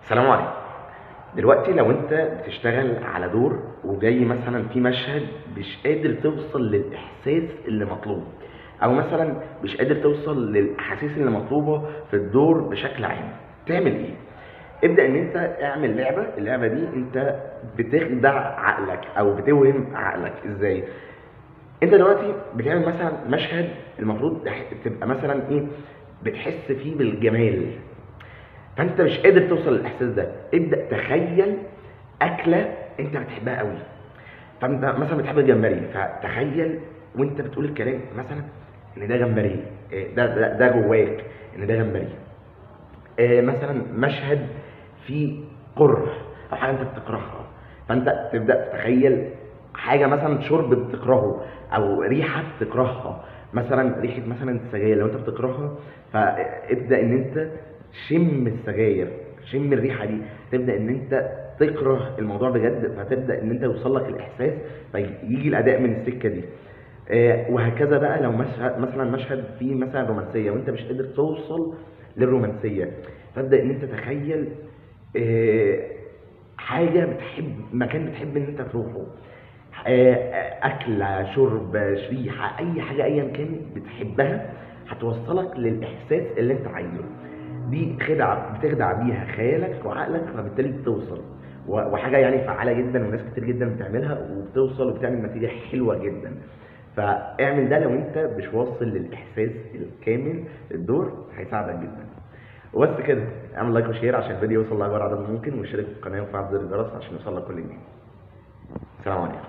السلام عليكم. دلوقتي لو انت بتشتغل على دور وجاي مثلا في مشهد مش قادر توصل للاحساس اللي مطلوب، او مثلا مش قادر توصل للاحاسيس اللي مطلوبه في الدور بشكل عام، تعمل ايه؟ ابدا ان انت اعمل اللعبه دي انت بتخدع عقلك او بتوهم عقلك. ازاي؟ انت دلوقتي بتعمل مثلا مشهد المفروض تبقى مثلا ايه، بتحس فيه بالجمال، فانت مش قادر توصل للاحساس ده. ابدا تخيل اكله انت بتحبها قوي، فانت مثلا بتحب الجمبري، فتخيل وانت بتقول الكلام مثلا ان ده جمبري، ده جواك ان ده جمبري. مثلا مشهد فيه كره او حاجه انت بتكرهها، فانت تبدا تتخيل حاجه مثلا شرب بتكرهه او ريحه بتكرهها، مثلا ريحه مثلا السجاير لو انت بتكرهها، فابدا ان انت شم السجاير، شم الريحه دي، تبدا ان انت تكره الموضوع بجد، فتبدا ان انت يوصل لك الاحساس فيجي الاداء من السكه دي. وهكذا بقى لو مثلا مشهد فيه مثلا رومانسيه وانت مش قادر توصل للرومانسيه، فابدا ان انت تخيل آه، حاجه بتحب، مكان بتحب ان انت تروحه، اكله شرب ريحه، اي حاجه ايا كان بتحبها هتوصلك للاحساس اللي انت عايزه. دي خدعه بتخدع بيها خيالك وعقلك، فبالتالي بتوصل، وحاجه يعني فعاله جدا وناس كتير جدا بتعملها وبتوصل وبتعمل نتيجه حلوه جدا. فاعمل ده لو انت مش واصل للاحساس الكامل للدور، هيساعدك جدا. وبس كده، اعمل لايك وشير عشان الفيديو يوصل لاكبر عدد ممكن، واشترك في القناه وفعل زر الجرس عشان يوصلك كل جديد. سلام عليكم.